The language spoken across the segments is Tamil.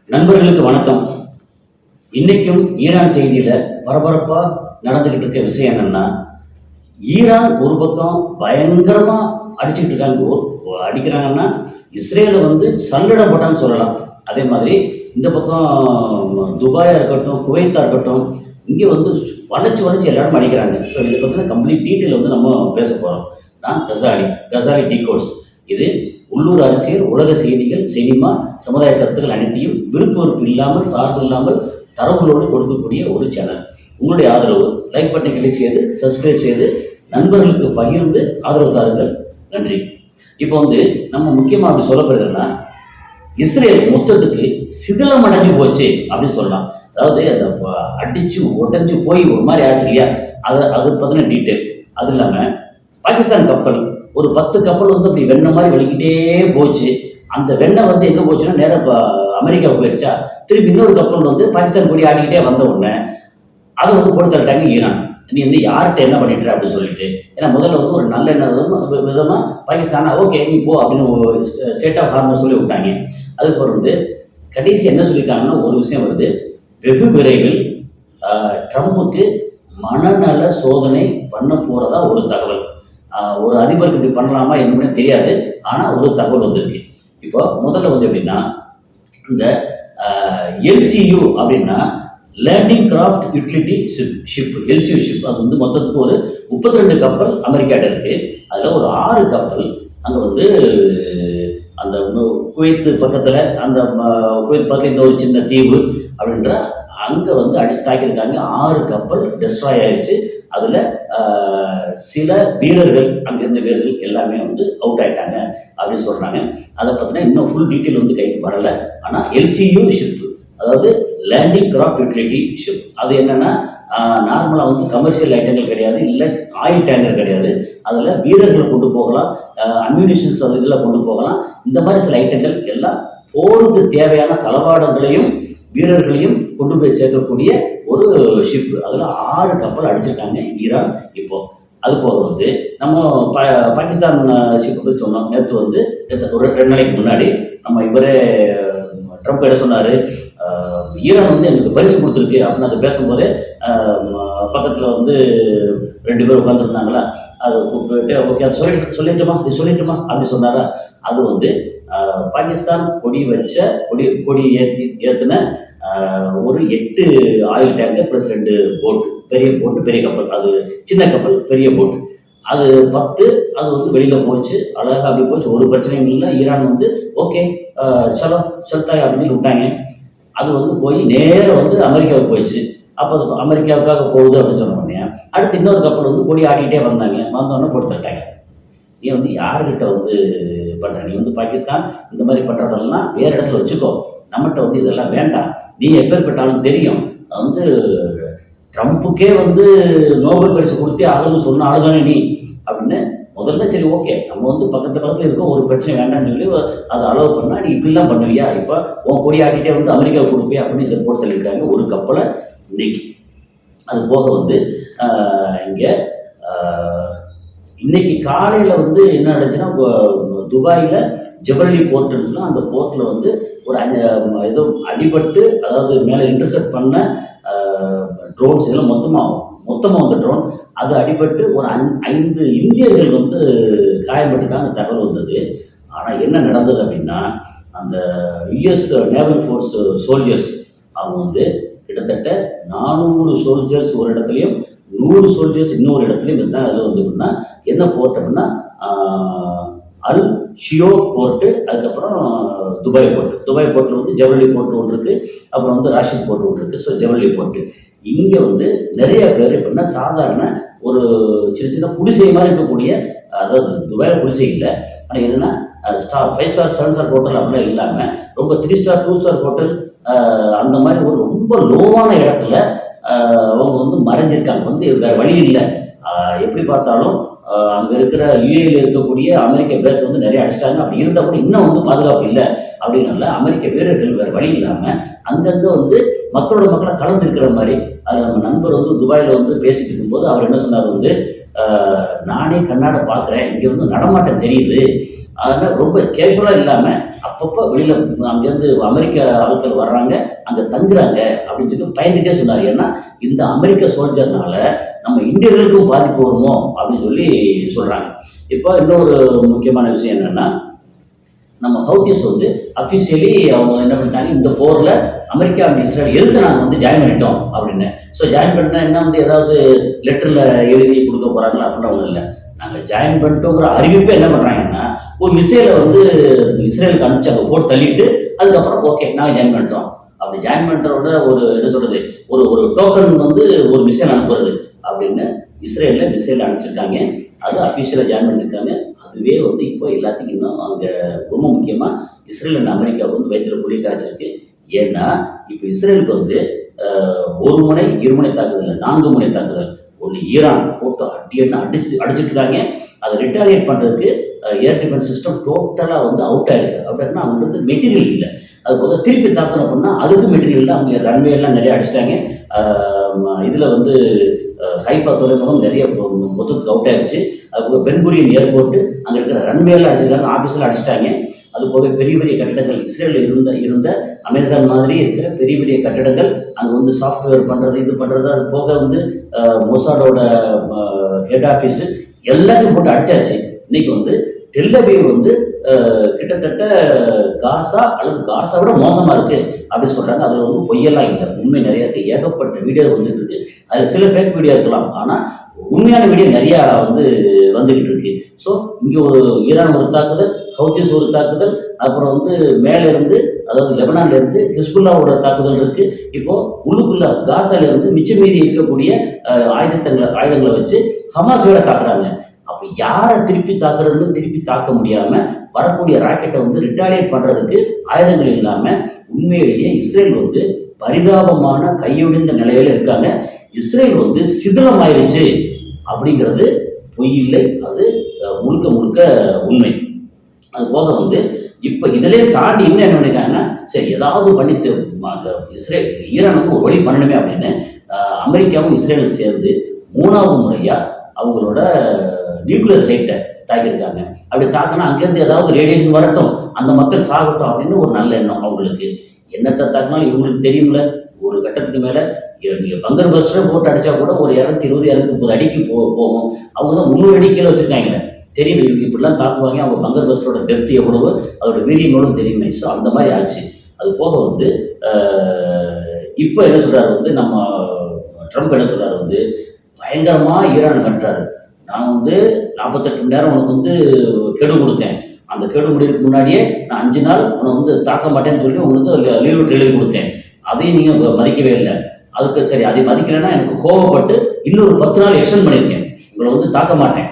நண்பர்களுக்கு வணக்கம். இன்னைக்கும் ஈரான் செய்தியில பரபரப்பா நடந்துகிட்டு இருக்க விஷயம் என்னன்னா, ஈரான் ஒரு பக்கம் பயங்கரமா அடிச்சுட்டு இருக்காங்க. அடிக்கிறாங்கன்னா இஸ்ரேலை வந்து சல்லடை போட்டான்னு சொல்லலாம். அதே மாதிரி இந்த பக்கம் துபாயா இருக்கட்டும், குவைத்தா இருக்கட்டும், இங்கே வந்து வளைச்சு வளைச்சு எல்லாரும் அடிக்கிறாங்க. ஸோ இதை பற்றின கம்ப்ளீட் டீட்டெயில் வந்து நம்ம பேச போகிறோம். நான் கசாலி டிகோட்ஸ். இது உள்ளூர் அரசியல், உலக செய்திகள், சினிமா, சமுதாய கருத்துக்கள் அனைத்தையும் விருப்ப வெறுப்பு இல்லாமல், சார்பு இல்லாமல் தரவுகளோடு கொடுக்கக்கூடிய ஒரு சேனல். உங்களுடைய ஆதரவு லைக் பட்டனை கிளிக் செய்து சப்ஸ்கிரைப் செய்து நண்பர்களுக்கு பகிர்ந்து ஆதரவு தாருங்கள். நன்றி. இப்போ வந்து நம்ம முக்கியமாக அப்படி சொல்லப்படுறதுன்னா, இஸ்ரேல் மொத்தத்துக்கு சிதிலம் அடைஞ்சு போச்சு அப்படின்னு சொல்லலாம். அதாவது அதை அடிச்சு உடஞ்சு போய் ஒரு மாதிரி ஆச்சு இல்லையா, அது பற்றின டீட்டெயில். அது இல்லாமல் பாகிஸ்தான் கப்பல் ஒரு 10 கப்பல் வந்து அப்படி வெண்ணெய் மாதிரி வலிக்கிட்டே போச்சு. அந்த வெண்ணெய் வந்து எங்கே போச்சுன்னா நேராக அமெரிக்காவுக்கு போயிடுச்சா. திருப்பி இன்னொரு கப்பல் வந்து பாகிஸ்தான் கொடி ஆடிக்கிட்டே வந்த உடனே அதை வந்து போட்டு தள்ளிட்டாங்க ஈரான். நீ வந்து யார்கிட்ட என்ன பண்ணிட்டு அப்படின்னு சொல்லிட்டு. ஏன்னா முதல்ல வந்து ஒரு நல்ல விதமாக பாகிஸ்தானா ஓகே நீ போ அப்படின்னு ஸ்டேட் ஆஃப் ஹார்மர் சொல்லி விட்டாங்க. அதுக்கப்புறம் வந்து கடைசி என்ன சொல்லியிருக்காங்கன்னா ஒரு விஷயம் வருது. வெகு விரைவில் ட்ரம்புக்கு மனநல சோதனை பண்ண போறதா ஒரு தகவல். ஒரு அதிபருக்கு இப்படி பண்ணலாமா என்னன்னு தெரியாது. ஆனால் ஒரு தகவல் வந்திருக்கு. இப்போ முதல்ல வந்து எப்படின்னா, இந்த எல்சியு அப்படின்னா landing craft utility ship LCU ship. அது வந்து மொத்தத்துக்கு ஒரு 32 கப்பல் அமெரிக்காட்ட இருக்கு. அதில் ஒரு 6 கப்பல் அங்கே வந்து அந்த குவைத்து பக்கத்தில், அந்த குவைத் பக்கத்தில் இன்னொரு சின்ன தீவு அப்படின்ற அங்கே வந்து அடிச்சு தாக்கியிருக்காங்க. 6 கப்பல் டெஸ்ட்ராய் ஆயிடுச்சு. அதில் சில வீரர்கள், அங்கிருந்த வீரர்கள் எல்லாமே வந்து அவுட் ஆயிட்டாங்க அப்படின்னு சொல்கிறாங்க. அதை பற்றின இன்னும் ஃபுல் டீட்டெயில் வந்து கைக்கு வரலை. ஆனால் எல்சியு ஷிப், அதாவது லேண்டிங் கிராஃப்ட் யூட்டிலிட்டி ஷிப், அது என்னென்னா நார்மலாக வந்து கமர்ஷியல் ஐட்டங்கள் கிடையாது, இல்லை ஆயில் டேங்கர் கிடையாது. அதில் வீரர்களை கொண்டு போகலாம், அம்யூனிஷன்ஸ் அது இதில் கொண்டு போகலாம். இந்த மாதிரி சில ஐட்டங்கள் எல்லாம் போருக்கு தேவையான தளவாடங்களையும் வீரர்களையும் கொண்டு போய் சேர்க்கக்கூடிய ஒரு ஷிப். அதில் 6 கப்பல் அடிச்சிருக்காங்க ஈரான். இப்போ அது போக வந்து நம்ம பாகிஸ்தான் ஷிப்பை பற்றி சொன்னோம். நேற்று வந்து ஒரு 2 நாளைக்கு முன்னாடி நம்ம இவரே ட்ரம்ப் என்ன சொன்னார், ஈரான் வந்து எங்களுக்கு பரிசு கொடுத்துருக்கு அப்படின்னு அதை பேசும்போதே பக்கத்தில் வந்து 2 பேர் உட்காந்துருந்தாங்களா, அதை கூப்பிட்டு ஓகே அதை சொல்லிட்டுமா அப்படி சொன்னாரா. அது வந்து பாகிஸ்தான் கொடி வச்ச கொடி ஏற்றின ஒரு 8 ஆயில் டேங்கர் ப்ளஸ் 2 போட்டு, பெரிய போட்டு பெரிய கப்பல், அது சின்ன கப்பல் பெரிய போட்டு, அது 10 அது வந்து வெளியில் போச்சு. அழகாக அப்படி போச்சு, ஒரு பிரச்சனையும் இல்லை. ஈரான் வந்து ஓகே சொல்லிட்டாங்க அப்படின்னு விட்டாங்க. அது வந்து போய் நேராக வந்து அமெரிக்காவுக்கு போயிடுச்சு. அப்போ அது அமெரிக்காவுக்காக போகுது அப்படின்னு சொன்ன உடனே அடுத்து இன்னொரு கப்பல் வந்து கொடி ஆட்டிகிட்டே வந்தோடனே போட்டு தட்டாங்க. நீ வந்து யாருக்கிட்ட வந்து பண்ணுற, நீ வந்து பாகிஸ்தான் இந்த மாதிரி பண்ணுறதெல்லாம் வேறு இடத்துல வச்சுக்கோ, நம்மகிட்ட வந்து இதெல்லாம் வேண்டாம். நீ எப்பேற்பட்டாலும் தெரியும், வந்து ட்ரம்ப்புக்கே வந்து நோபல் பரிசு கொடுத்தே ஆகணும்னு சொன்ன ஆளுதானே நீ அப்படின்னு. முதல்ல சரி ஓகே நம்ம வந்து பக்கத்தில் இருக்கோம், ஒரு பிரச்சனை வேண்டாம்னு சொல்லி அதை அலோவ் பண்ணால் நீ இப்படிலாம் பண்ணுவியா, இப்போ உன் கொடி ஆட்டிகிட்டே வந்து அமெரிக்காவுக்கு கொடுப்பியா அப்படின்னு இதை போட்டு தள்ளியிருக்காங்க ஒரு கப்பலை இன்னைக்கு. அது போக வந்து இங்கே இன்னைக்கு காலையில் வந்து என்ன நடந்துச்சுன்னா, துபாயில் ஜபலி போர்ட்டுன்னு சொன்னால் அந்த போர்ட்டில் வந்து ஒரு ஏதோ அடிபட்டு, அதாவது மேலே இன்டர்செப்ட் பண்ண ட்ரோன்ஸ் இதெல்லாம் மொத்தமாக வந்த ட்ரோன் அது அடிபட்டு ஒரு 5 இந்தியர்கள் வந்து காயப்பட்டிருக்காங்க தகவல் வந்தது. ஆனால் என்ன நடந்தது அப்படின்னா, அந்த யுஎஸ் நேவல் ஃபோர்ஸ் சோல்ஜர்ஸ் அவங்க வந்து கிட்டத்தட்ட 400 சோல்ஜர்ஸ் ஒரு இடத்துலையும் 100 சோல்ஜர்ஸ் இன்னொரு இடத்துலையும் இருந்தால். அதில் வந்து எப்படின்னா என்ன போர்ட் அப்படின்னா அல் ஷியோ போர்ட்டு, அதுக்கப்புறம் துபாய் போர்ட்டில் வந்து ஜவல்லி போர்ட்டு ஒன்று இருக்குது, அப்புறம் வந்து ராஷித் போர்ட்டு ஒன்று இருக்குது. ஸோ ஜவல்லி போர்ட்டு இங்கே வந்து நிறைய பேர் எப்படின்னா சாதாரண ஒரு சின்ன குடிசை மாதிரி இருக்கக்கூடிய, அதாவது துபாயில் குடிசை இல்லை, ஆனால் என்னென்னா 5 ஸ்டார் 7 ஸ்டார் ஹோட்டல் அப்படிலாம் இல்லாமல் ரொம்ப 3 ஸ்டார் 2 ஸ்டார் ஹோட்டல் அந்த மாதிரி ஒரு ரொம்ப லோவான இடத்துல அவங்க வந்து மறைஞ்சிருக்காங்க. வந்து வேறு வழி இல்லை. எப்படி பார்த்தாலும் அங்கே இருக்கிற யுஏயில் இருக்கக்கூடிய அமெரிக்க பேஸ் வந்து நிறைய அடிச்சிட்டாங்க. அப்படி இருந்தால் கூட இன்னும் வந்து பாதுகாப்பு இல்லை அப்படின்னால அமெரிக்க வீரர்கள் வேறு வழி இல்லாமல் அங்கங்கே வந்து மக்களோட மக்களை கலந்து இருக்கிற மாதிரி. அதில் நம்ம நண்பர் வந்து துபாயில் வந்து பேசிட்டு இருக்கும்போது அவர் என்ன சொன்னார் வந்து, நானே கண்ணாட பார்க்குறேன், இங்கே வந்து நடமாட்டம் தெரியுது, அதனால் ரொம்ப கேஷுவலாக இல்லாமல் அப்பப்போ வெளியில் அங்கேருந்து அமெரிக்க ஆட்கள் வர்றாங்க, அங்கே தங்குறாங்க அப்படின்னு சொல்லி பயந்துட்டே சொன்னார். ஏன்னா இந்த அமெரிக்க சோல்ஜர்னால நம்ம இந்தியர்களுக்கும் பாதிப்பு வருமோ அப்படின்னு சொல்லி சொல்கிறாங்க. இப்போ இன்னொரு முக்கியமான விஷயம் என்னென்னா, நம்ம ஹவுதிஸ் வந்து அஃபிஷியலி அவங்க என்ன பண்ணிட்டாங்க, இந்த போரில் அமெரிக்கா அண்ட் இஸ்ரேல் எதிர்த்து நாங்கள் வந்து ஜாயின் பண்ணிட்டோம் அப்படின்னு. ஸோ ஜாயின் பண்ணிட்டா என்ன வந்து ஏதாவது லெட்டரில் எழுதி கொடுக்க போகிறாங்களா அப்படின்ற ஒன்றும் இல்லை. நாங்கள் ஜாயின் பண்ணிட்டோங்கிற அறிவிப்பை என்ன பண்ணுறாங்கன்னா, ஒரு மிசைலை வந்து இஸ்ரேலுக்கு அனுப்பிச்சு அங்கே போட்டு தள்ளிட்டு அதுக்கப்புறம் ஓகே நாங்கள் ஜாயின் பண்ணிட்டோம். அப்படி ஜாயின் பண்ணுறோட ஒரு என்ன சொல்கிறது, ஒரு ஒரு டோக்கன் வந்து ஒரு மிசைல் அனுப்புறது அப்படின்னு இஸ்ரேலில் மிசைல் அனுப்பிச்சிருக்காங்க. அது அஃபிஷியலாக ஜாயின் பண்ணியிருக்காங்க. அதுவே வந்து இப்போ எல்லாத்துக்கும் இன்னும் அங்கே ரொம்ப முக்கியமாக இஸ்ரேல் அண்ட் அமெரிக்கா வந்து வயிற்றுல புளி காய்ச்சிருக்கு. ஏன்னா இப்போ இஸ்ரேலுக்கு வந்து ஒரு முனை இருமுனை தாக்குதல், 4 முனை தாக்குதல். ஒன்று ஈரான் போட்டு அடிச்சுட்டு இருக்காங்க. அதை ரிட்டாலியேட் பண்ணுறதுக்கு ஏர் டிஃபென்ஸ் சிஸ்டம் டோட்டலாக வந்து அவுட் ஆயிருக்கு. அப்படின்னா அவங்களுக்கு மெட்டீரியல் இல்லை. அது போக திருப்பி தாக்கணும் அப்படின்னா அதுக்கு மெட்டீரியல் இல்லை. அவங்க ரன்வே எல்லாம் நிறைய அடிச்சிட்டாங்க. இதில் வந்து ஹைஃபா துறைமுகம் நிறைய மொத்தத்துக்கு அவுட் ஆயிடுச்சு. அதுபோக பென்குரியன் ஏர்போர்ட்டு அங்கே இருக்கிற ரன்வேலாம் அடிச்சிருக்காங்க, ஆஃபீஸில் அடிச்சிட்டாங்க. அது போக பெரிய பெரிய கட்டிடங்கள் இஸ்ரேலில் இருந்த அமேசான் மாதிரி இருக்கிற பெரிய பெரிய கட்டிடங்கள் அங்கே வந்து சாஃப்ட்வேர் பண்ணுறது இது பண்ணுறது, அது போக வந்து மொசாடோட ஹெட் ஆஃபீஸு எல்லாத்தையும் போட்டு அடிச்சாச்சு. இன்னைக்கு வந்து டெல் அபீவ் வந்து கிட்டத்தட்ட காசா அல்லது காசா விட மோசமாக இருக்குது அப்படின்னு சொல்கிறாங்க. அதில் வந்து பொய்யெல்லாம் இல்லை, உண்மை நிறைய இருக்குது. ஏகப்பட்ட வீடியோ வந்துட்டு இருக்கு. அதில் சில ஃபேக் வீடியோ இருக்கலாம், ஆனால் உண்மையான வீடியோ நிறையா வந்து வந்துக்கிட்டு இருக்கு. ஸோ இங்கே ஒரு ஈரான் ஒரு தாக்குதல், ஹவுதிஸ் ஒரு தாக்குதல், அப்புறம் வந்து மேலே இருந்து அதாவது லெபனான்ல இருந்து ஹிஸ்புல்லாவோட தாக்குதல் இருக்கு. இப்போ உள்ளுக்குள்ள காசால இருந்து மிச்ச மீதி இருக்கக்கூடிய ஆயுதங்களை வச்சு ஹமாஸ் வேற தாக்குறாங்க. அப்ப யாரை திருப்பி தாக்குறதுன்னு திருப்பி தாக்க முடியாம வரக்கூடிய ராக்கெட்டை வந்து ரிட்டாலியேட் பண்றதுக்கு ஆயுதங்கள் இல்லாம உண்மையிலேயே இஸ்ரேல் வந்து பரிதாபமான கையொழிந்த நிலையில இருக்காங்க. இஸ்ரேல் வந்து சிதிலம் ஆயிடுச்சு அப்படிங்கிறது பொய் இல்லை, அது முழுக்க முழுக்க உண்மை. அது போக வந்து இப்ப இதிலே தாண்டி இன்னும் என்ன பண்ணிருக்காங்கன்னா, சரி ஏதாவது பண்ணி இஸ்ரேல் ஈரானுக்கு ஒரு வழி பண்ணணுமே அப்படின்னு அமெரிக்காவும் இஸ்ரேலும் சேர்ந்து 3வது முறையா அவங்களோட நியூக்ளியர் சைட்டை தாக்கியிருக்காங்க. அப்படி தாக்கினா அங்கேருந்து ஏதாவது ரேடியேஷன் வரட்டும், அந்த மக்கள் சாகட்டும் அப்படின்னு ஒரு நல்ல எண்ணம் அவங்களுக்கு. என்னத்தை தாக்கினாலும் இவங்களுக்கு தெரியும்ல, ஒரு கட்டத்துக்கு மேல நீங்க பங்கர் பஸ்டர் போட்டு அடிச்சா கூட ஒரு 220 230 அடிக்கு போகும். அவங்க தான் 300 அடி கீழே வச்சிருக்காங்களே, தெரியும் இவங்க இப்படிலாம் தாக்குவாங்க. அவங்க பங்கர் பஸ்டரோட டெப்த் எவ்வளவு, அதோட வீரியமோடும் தெரியுமே. ஸோ அந்த மாதிரி ஆச்சு. அது போக வந்து இப்போ என்ன சொல்றாரு வந்து நம்ம ட்ரம்ப் என்ன சொல்றாரு வந்து, பயங்கரமா ஈரான் கட்டுறாரு. நான் வந்து 48 மணி நேரம் உனக்கு வந்து கெடு கொடுத்தேன். அந்த கெடு முடிவுக்கு முன்னாடியே நான் 5 நாள் உன்னை வந்து தாக்க மாட்டேன்னு சொல்லி உங்களுக்கு லீவ் விட்டு எழுதி கொடுத்தேன். அதையும் நீங்க மதிக்கவே இல்லை. அதுக்கு சரி அதை மதிக்கலைன்னா எனக்கு கோவப்பட்டு இன்னொரு 10 நாள் எக்ஸ்டெண்ட் பண்ணியிருக்கேன். உங்களை வந்து தாக்க மாட்டேன்,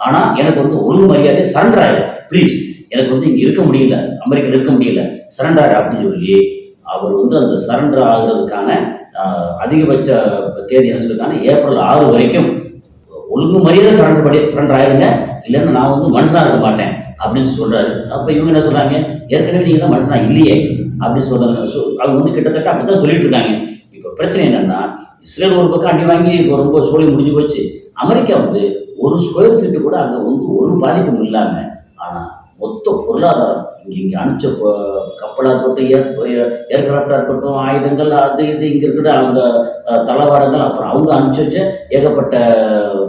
ஆனா எனக்கு வந்து ஒழுங்கு மரியாதை சரண்டர் ஆயிரு ப்ளீஸ், எனக்கு வந்து இங்க இருக்க முடியல, அமெரிக்காவில் இருக்க முடியல, சரண்டர் அப்படின்னு சொல்லி அவர் வந்து அந்த சரண்டர் ஆகுறதுக்கான அதிகபட்ச தேதி என்ன சொல்லிருக்காங்க, ஏப்ரல் 6 வரைக்கும் ஒழுங்கு மரியாதை சரண்டர் ஆயிருங்க, இல்லைன்னா நான் வந்து மனுஷனா இருக்க மாட்டேன் அப்படின்னு சொல்றாரு. அப்ப இவங்க என்ன சொல்றாங்க, ஏற்கனவே நீங்க தான் மனுஷனா இல்லையே அப்படின்னு சொல்றாங்க. அவங்க வந்து கிட்டத்தட்ட அப்படித்தான் சொல்லிட்டு இருக்காங்க. இப்ப பிரச்சனை என்னன்னா, இஸ்ரேல் ஒரு பக்கம் அடி வாங்கி ரொம்ப சோழி முடிஞ்சு போச்சு. அமெரிக்கா வந்து ஒரு ஸ்கொயர் ஃபீட் கூட அங்க வந்து ஒரு பாதிப்பும் இல்லாம, ஆனா மொத்த பொருளாதாரம் இங்க அனுப்பிச்ச கப்பலா இருக்கட்டும், ஏர்கிராஃப்டா இருக்கட்டும், ஆயுதங்கள் அது இது இங்க இருக்கிற அவங்க தளவாடங்கள், அப்புறம் அவங்க அனுப்பிச்சு வச்ச ஏகப்பட்ட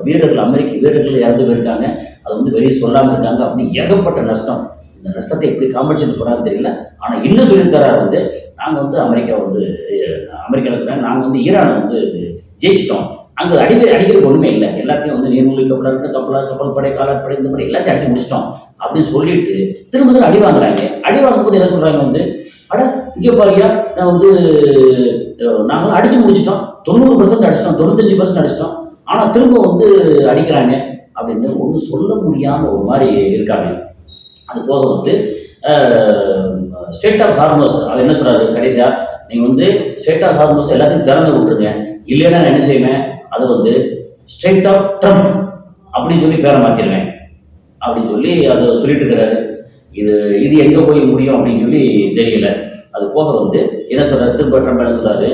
வீரர்கள், அமெரிக்க வீரர்கள் இறந்து போயிருக்காங்க. அதை வந்து வெளியே சொல்லாம இருக்காங்க. அப்படின்னு ஏகப்பட்ட நஷ்டம். இந்த நஷ்டத்தை எப்படி காம்பன்சேட் போறான்னு தெரியல. ஆனா இன்னும் சொல்லித்தராரு வந்து, நாங்க வந்து அமெரிக்கா சொல்றாங்க, நாங்க வந்து ஈரானை வந்து ஜெயிச்சிட்டோம். அங்க அடிக்கிறதுக்கு ஒண்ணுமே இல்லை, எல்லாத்தையும் வந்து நீர்மூழ்கி கப்பலா இருக்கட்டும், கப்பல் படை, காலாட்படை, இந்த மாதிரி எல்லாத்தையும் அடிச்சு முடிச்சிட்டோம் அப்படின்னு சொல்லிட்டு திரும்ப அடி வாங்குறாங்க. அடி வாங்கும்போது என்ன சொல்றாங்க வந்து, அட இங்க பாருயா, நான் வந்து நாங்களாம் அடிச்சு முடிச்சிட்டோம், 90% அடிச்சிட்டோம், 95% அடிச்சிட்டோம், ஆனா திரும்ப வந்து அடிக்கிறாங்க அப்படின்னு ஒன்றும் சொல்ல முடியாம ஒரு மாதிரி இருக்காங்க. அது போக வந்து ஸ்டேட் ஆஃப் ஹார்மோஸ் அவர் என்ன சொல்றாரு கடைசியா, நீங்க வந்து ஸ்டேட் ஆஃப் ஹார்மோஸ் எல்லாத்தையும் திறந்து விட்டுருங்க, இல்லைன்னா என்ன செய்வேன், அதை வந்து ஸ்டேட் ஆஃப் ட்ரம்ப் அப்படின்னு சொல்லி பேரை மாத்திருவேன் அப்படின்னு சொல்லி அதை சொல்லிட்டு இருக்கிறாரு. இது எங்க போய் முடியும் அப்படின்னு சொல்லி தெரியல. அது போக வந்து என்ன சொல்றாரு, திரும்ப ட்ரம்ப் என்ன சொல்றாரு,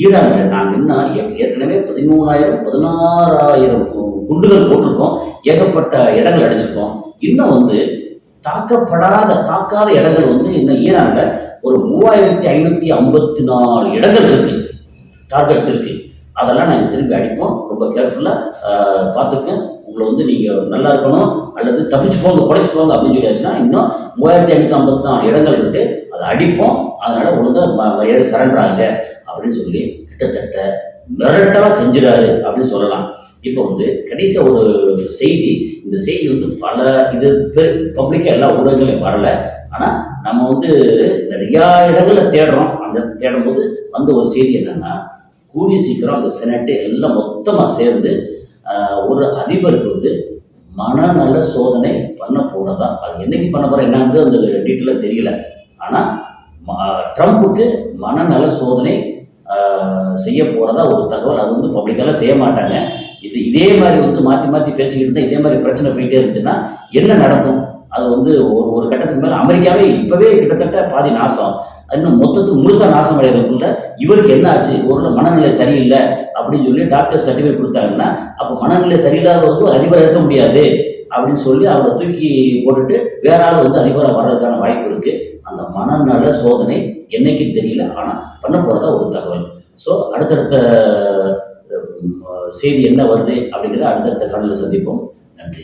ஈரான்ல நாங்க இன்னும் ஏற்கனவே 16,000 குண்டுகள் போட்டிருக்கோம், ஏகப்பட்ட இடங்கள் அடிச்சிருக்கோம், இன்னும் வந்து தாக்காத இடங்கள் வந்து இன்னும் ஈரான்ல ஒரு 3554 இடங்கள் இருக்கு, டார்கெட்ஸ் இருக்கு. அதெல்லாம் நாங்கள் திரும்பி அடிப்போம். ரொம்ப கேர்ஃபுல்லாக பார்த்துக்க. உங்களை வந்து நீங்கள் நல்லா இருக்கணும் அல்லது தப்பிச்சு போங்க குறைச்சி போங்க அப்படின்னு சொல்லியாச்சுன்னா இன்னும் 3554 இடங்கள் இருக்கு, அதை அடிப்போம். அதனால ஒழுங்காக மரியாதை சரண்டர் ஆகுங்க அப்படின்னு சொல்லி கிட்டத்தட்ட மிரட்டலாக கெஞ்சுறாரு அப்படின்னு சொல்லலாம். இப்போ வந்து கடைசியா ஒரு செய்தி, இந்த செய்தி வந்து பல இது பப்ளிக்காக எல்லா ஊடகங்களையும் வரல. ஆனால் நம்ம வந்து நிறையா இடங்கள்ல தேடுறோம். அந்த தேடும்போது வந்த ஒரு செய்தி என்னன்னா, கூடிய சீக்கிரம் அந்த செனட்டு எல்லாம் மொத்தமாக சேர்ந்து ஒரு அதிபருக்கு வந்து மனநல சோதனை பண்ண போறதா. அது என்னைக்கு பண்ண போற என்னன்னு அந்த டீட்டெயிலாக தெரியல. ஆனால் ட்ரம்ப்புக்கு மனநல சோதனை செய்ய போறதா ஒரு தகவல். அது வந்து பப்ளிக்கெல்லாம் செய்ய மாட்டாங்க. இதே மாதிரி வந்து மாற்றி மாற்றி பேசிக்கிட்டு இருந்தால் இதே மாதிரி பிரச்சனை போயிட்டே இருந்துச்சுன்னா என்ன நடக்கும்? அது வந்து ஒரு ஒரு கட்டத்துக்கு மேலே அமெரிக்காவே இப்பவே கிட்டத்தட்ட பாதி நாசம், இன்னும் மொத்தத்துக்கு முழுசா நாசம் அடைகிறதுக்குள்ள இவருக்கு என்ன ஆச்சு? ஒரு மனநிலை சரியில்லை அப்படின்னு சொல்லி டாக்டர் சர்டிஃபிகேட் கொடுத்தாங்கன்னா அப்போ மனநிலை சரியில்லாதவருக்கு ஒரு அதிபராக இருக்க முடியாது அப்படின்னு சொல்லி அவரை தூக்கி போட்டுட்டு வேற ஆள் வந்து அதிபராக வர்றதுக்கான வாய்ப்பு இருக்கு. அந்த மனநல சோதனை என்னைக்கு தெரியல, ஆனால் பண்ண போறதா ஒரு தகவல். ஸோ அடுத்தடுத்த செய்தி என்ன வருது அப்படிங்கிறத அடுத்தடுத்த காணொலியில் சந்திப்போம். நன்றி.